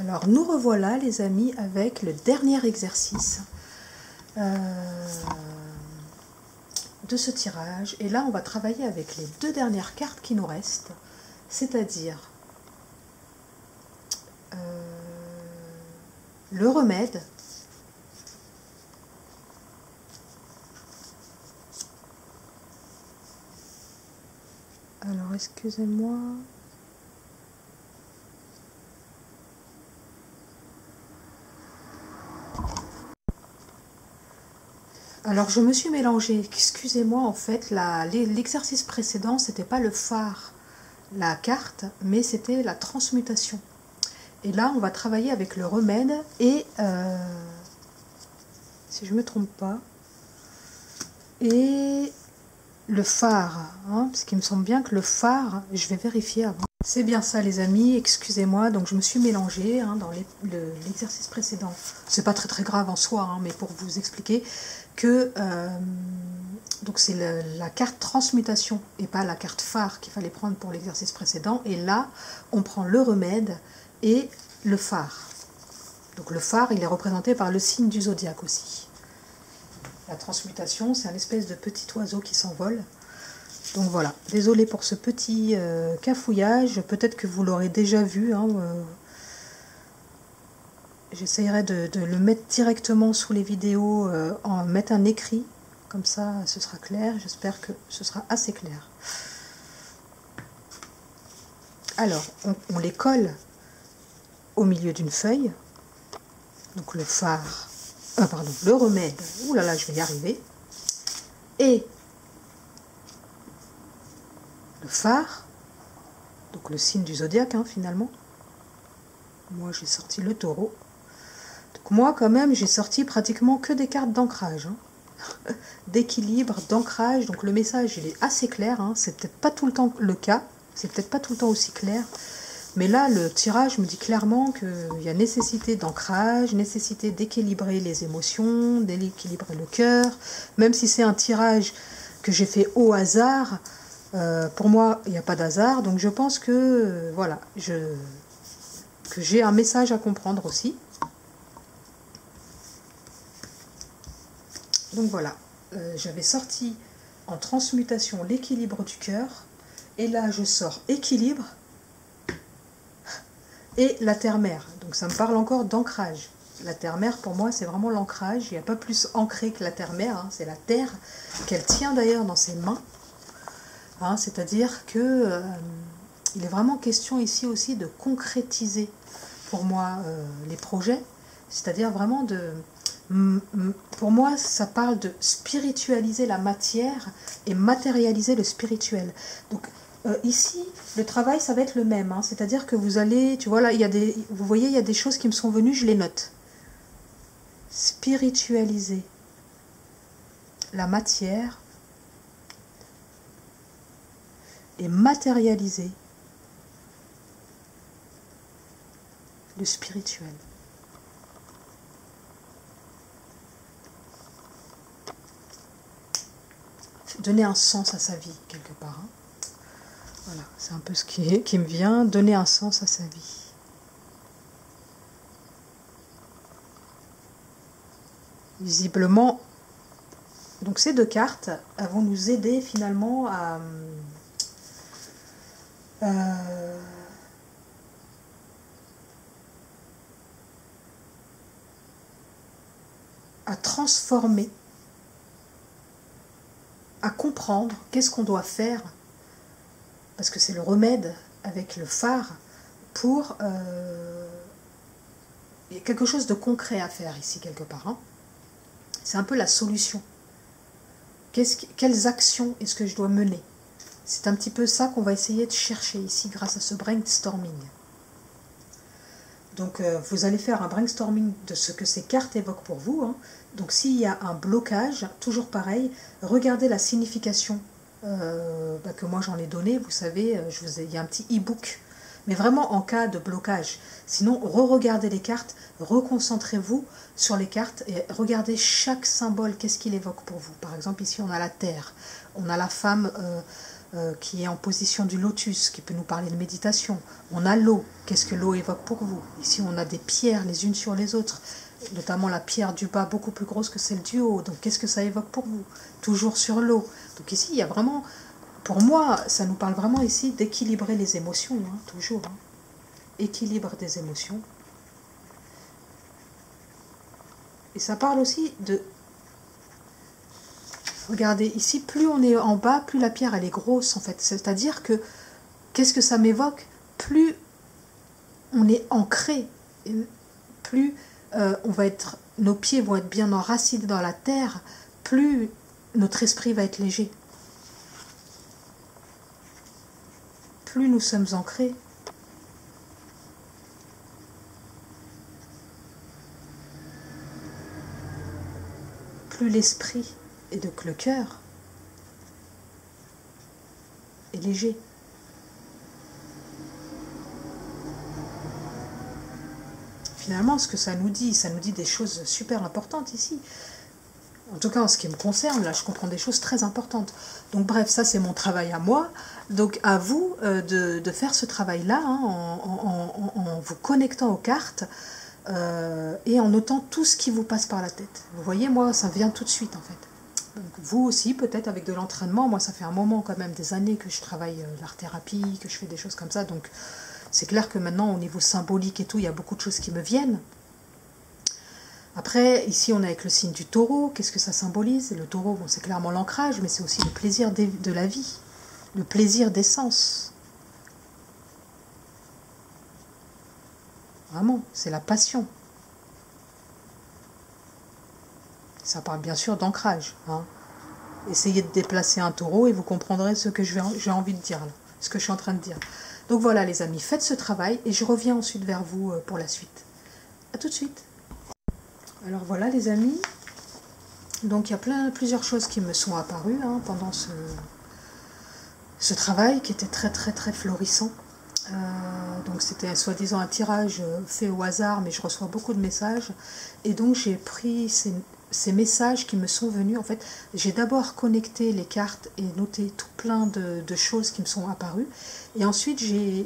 Alors nous revoilà les amis avec le dernier exercice de ce tirage. Et là on va travailler avec les deux dernières cartes qui nous restent, c'est-à-dire le remède alors excusez-moi. Alors je me suis mélangée, excusez-moi, en fait l'exercice précédent c'était pas le phare, la carte, mais c'était la transmutation. Et là on va travailler avec le remède et si je me trompe pas, et le phare, hein, parce qu'il me semble bien que le phare, je vais vérifier avant. C'est bien ça les amis, excusez-moi, donc je me suis mélangée hein, dans l'exercice précédent. C'est pas très grave en soi, hein, mais pour vous expliquer que donc c'est la carte transmutation et pas la carte phare qu'il fallait prendre pour l'exercice précédent. Et là, on prend le remède et le phare. Donc le phare, il est représenté par le signe du zodiaque aussi. La transmutation, c'est un espèce de petit oiseau qui s'envole. Donc voilà, désolé pour ce petit cafouillage, peut-être que vous l'aurez déjà vu. Hein, j'essayerai de le mettre directement sous les vidéos, en mettre un écrit, comme ça ce sera clair, j'espère que ce sera assez clair. Alors, on les colle au milieu d'une feuille, donc le phare, pardon, le remède, ouh là là, je vais y arriver, et le phare, donc le signe du zodiaque hein, finalement. Moi j'ai sorti le taureau. Donc moi quand même j'ai sorti pratiquement que des cartes d'ancrage, hein. D'équilibre, d'ancrage, donc le message il est assez clair, hein. C'est peut-être pas tout le temps le cas, c'est peut-être pas tout le temps aussi clair, mais là le tirage me dit clairement qu'il y a nécessité d'ancrage, nécessité d'équilibrer les émotions, d'équilibrer le cœur, même si c'est un tirage que j'ai fait au hasard. Pour moi, il n'y a pas d'hasard, donc je pense que voilà, que j'ai un message à comprendre aussi. Donc voilà, j'avais sorti en transmutation l'équilibre du cœur, et là je sors équilibre et la terre-mère. Donc ça me parle encore d'ancrage. La terre-mère pour moi c'est vraiment l'ancrage, il n'y a pas plus ancré que la terre-mère, hein. C'est la terre qu'elle tient d'ailleurs dans ses mains. Hein, c'est-à-dire que il est vraiment question ici aussi de concrétiser pour moi les projets, c'est-à-dire vraiment de, pour moi ça parle de spiritualiser la matière et matérialiser le spirituel. Donc ici le travail ça va être le même, hein, c'est-à-dire que vous allez, tu vois là, vous voyez il y a des choses qui me sont venues, je les note. Spiritualiser la matière et matérialiser le spirituel. Donner un sens à sa vie, quelque part. Hein. Voilà, c'est un peu ce qui me vient, donner un sens à sa vie. Visiblement, donc ces deux cartes, elles vont nous aider finalement à transformer, à comprendre qu'est-ce qu'on doit faire, parce que c'est le remède avec le phare pour il y a quelque chose de concret à faire ici quelque part. Hein. C'est un peu la solution. Quelles actions est-ce que je dois mener? C'est un petit peu ça qu'on va essayer de chercher ici grâce à ce brainstorming. Donc vous allez faire un brainstorming de ce que ces cartes évoquent pour vous. Hein. Donc s'il y a un blocage, toujours pareil, regardez la signification que moi j'en ai donné. Vous savez, il y a un petit e-book, mais vraiment en cas de blocage. Sinon, re-regardez les cartes, reconcentrez-vous sur les cartes et regardez chaque symbole, qu'est-ce qu'il évoque pour vous. Par exemple, ici on a la terre, on a la femme qui est en position du lotus, qui peut nous parler de méditation. On a l'eau. Qu'est-ce que l'eau évoque pour vous? Ici, on a des pierres les unes sur les autres, notamment la pierre du bas beaucoup plus grosse que celle du haut. Donc, qu'est-ce que ça évoque pour vous? Toujours sur l'eau. Donc ici, il y a vraiment, pour moi, ça nous parle vraiment ici d'équilibrer les émotions, hein, toujours. Hein. Équilibre des émotions. Et ça parle aussi de... Regardez, ici, plus on est en bas, plus la pierre, elle est grosse, en fait. C'est-à-dire que, qu'est-ce que ça m'évoque? Plus on est ancré, plus on va être, nos pieds vont être bien enracinés dans la terre, plus notre esprit va être léger. Plus nous sommes ancrés, plus l'esprit et donc le cœur est léger. Finalement, ce que ça nous dit des choses super importantes ici. En tout cas, en ce qui me concerne, là, je comprends des choses très importantes. Donc, bref, ça, c'est mon travail à moi. Donc, à vous de faire ce travail-là, hein, en vous connectant aux cartes et en notant tout ce qui vous passe par la tête. Vous voyez, moi, ça vient tout de suite, en fait. Donc, vous aussi, peut-être avec de l'entraînement. Moi, ça fait un moment, quand même, des années que je travaille l'art-thérapie, que je fais des choses comme ça. Donc, c'est clair que maintenant, au niveau symbolique et tout, il y a beaucoup de choses qui me viennent. Après, ici, on est avec le signe du taureau. Qu'est-ce que ça symbolise? Le taureau, bon, c'est clairement l'ancrage, mais c'est aussi le plaisir de la vie, le plaisir des sens. Vraiment, c'est la passion. Ça parle bien sûr d'ancrage. Hein. Essayez de déplacer un taureau et vous comprendrez ce que j'ai envie de dire là, ce que je suis en train de dire. Donc voilà les amis, faites ce travail et je reviens ensuite vers vous pour la suite. A tout de suite. Alors voilà les amis, donc il y a plusieurs choses qui me sont apparues hein, pendant ce travail qui était très très très florissant. Donc c'était soi-disant un tirage fait au hasard, mais je reçois beaucoup de messages. Et donc j'ai pris ces messages qui me sont venus. En fait, j'ai d'abord connecté les cartes et noté tout plein de choses qui me sont apparues. Et ensuite j'ai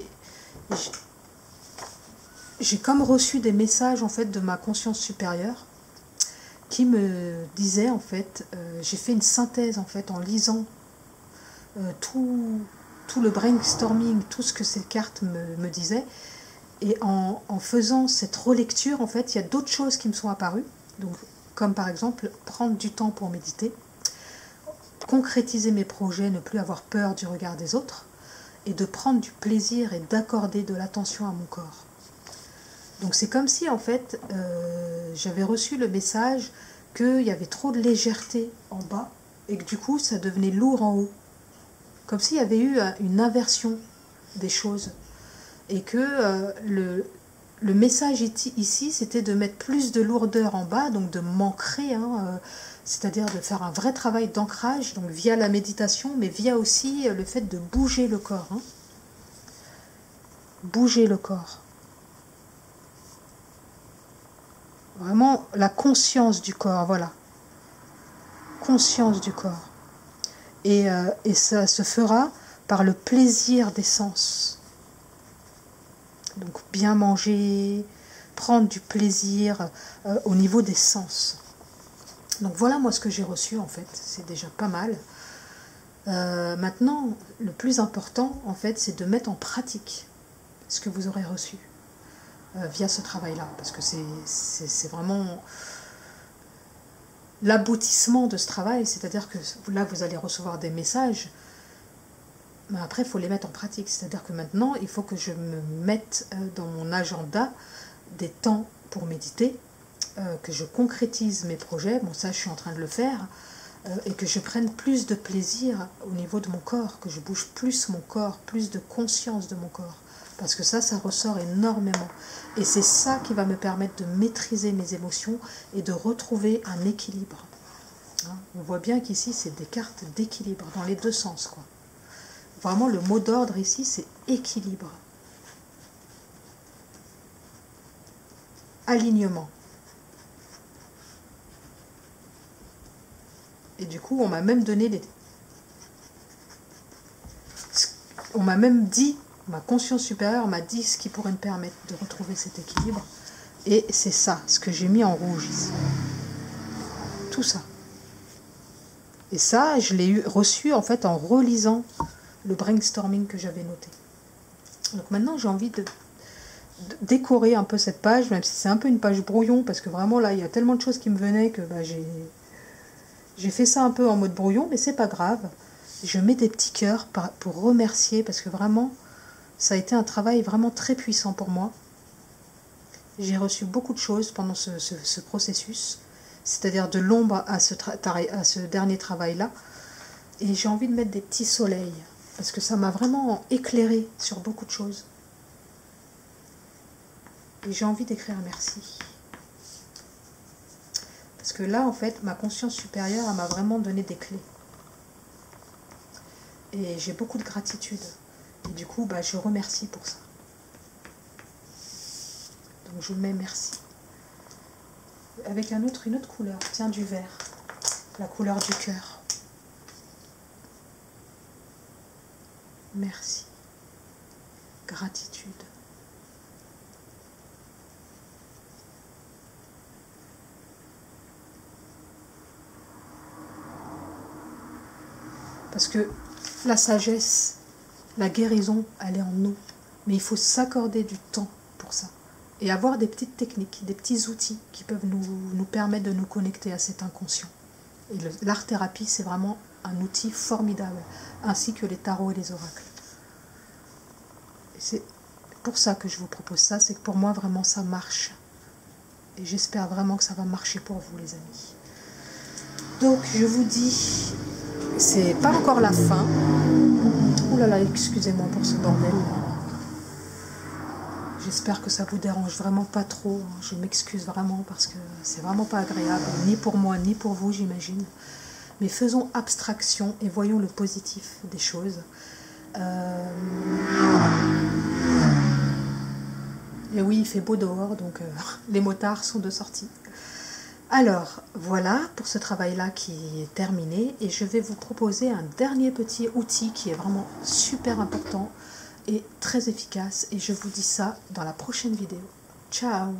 comme reçu des messages en fait de ma conscience supérieure qui me disait en fait, j'ai fait une synthèse en fait en lisant tout le brainstorming, tout ce que ces cartes me disaient, et en faisant cette relecture en fait, il y a d'autres choses qui me sont apparues, donc comme par exemple prendre du temps pour méditer, concrétiser mes projets, ne plus avoir peur du regard des autres, et de prendre du plaisir et d'accorder de l'attention à mon corps. Donc c'est comme si en fait j'avais reçu le message qu'il y avait trop de légèreté en bas et que du coup ça devenait lourd en haut. Comme s'il y avait eu une inversion des choses. Et que le message ici c'était de mettre plus de lourdeur en bas, donc de m'ancrer, hein, c'est-à-dire de faire un vrai travail d'ancrage, donc via la méditation, mais via aussi le fait de bouger le corps. Hein. Bouger le corps. Vraiment la conscience du corps, voilà. Conscience du corps. Et ça se fera par le plaisir des sens. Donc bien manger, prendre du plaisir au niveau des sens. Donc voilà moi ce que j'ai reçu en fait, c'est déjà pas mal. Maintenant, le plus important en fait, c'est de mettre en pratique ce que vous aurez reçu. Via ce travail-là, parce que c'est vraiment l'aboutissement de ce travail, c'est-à-dire que là, vous allez recevoir des messages, mais après, il faut les mettre en pratique, c'est-à-dire que maintenant, il faut que je me mette dans mon agenda des temps pour méditer, que je concrétise mes projets, bon ça, je suis en train de le faire, et que je prenne plus de plaisir au niveau de mon corps, que je bouge plus mon corps, plus de conscience de mon corps. Parce que ça ressort énormément. Et c'est ça qui va me permettre de maîtriser mes émotions et de retrouver un équilibre. Hein, on voit bien qu'ici, c'est des cartes d'équilibre, dans les deux sens, quoi. Vraiment, le mot d'ordre ici, c'est équilibre. Alignement. Et du coup, on m'a même donné On m'a même dit, ma conscience supérieure m'a dit ce qui pourrait me permettre de retrouver cet équilibre. Et c'est ça, ce que j'ai mis en rouge ici. Tout ça. Et ça, je l'ai reçu en fait en relisant le brainstorming que j'avais noté. Donc maintenant, j'ai envie de décorer un peu cette page, même si c'est un peu une page brouillon, parce que vraiment là, il y a tellement de choses qui me venaient que bah, j'ai fait ça un peu en mode brouillon, mais c'est pas grave. Je mets des petits cœurs pour remercier, parce que vraiment, ça a été un travail vraiment très puissant pour moi. J'ai reçu beaucoup de choses pendant ce processus, c'est-à-dire de l'ombre à ce dernier travail-là. Et j'ai envie de mettre des petits soleils, parce que ça m'a vraiment éclairé sur beaucoup de choses. Et j'ai envie d'écrire merci. Parce que là, en fait, ma conscience supérieure, elle m'a vraiment donné des clés. Et j'ai beaucoup de gratitude. Et du coup, bah, je remercie pour ça. Donc je mets merci. Avec une autre couleur, tiens, du vert. La couleur du cœur. Merci. Gratitude. Parce que la sagesse, la guérison, elle est en nous. Mais il faut s'accorder du temps pour ça. Et avoir des petites techniques, des petits outils qui peuvent nous permettre de nous connecter à cet inconscient. Et l'art-thérapie, c'est vraiment un outil formidable, ainsi que les tarots et les oracles. Et c'est pour ça que je vous propose ça, c'est que pour moi, vraiment, ça marche. Et j'espère vraiment que ça va marcher pour vous, les amis. Donc, je vous dis, c'est pas encore la fin. Ouh là là, excusez-moi pour ce bordel. J'espère que ça vous dérange vraiment pas trop. Je m'excuse vraiment parce que c'est vraiment pas agréable, ni pour moi, ni pour vous, j'imagine. Mais faisons abstraction et voyons le positif des choses. Et oui, il fait beau dehors, donc les motards sont de sortie. Alors, voilà pour ce travail-là qui est terminé. Et je vais vous proposer un dernier petit outil qui est vraiment super important et très efficace. Et je vous dis ça dans la prochaine vidéo. Ciao!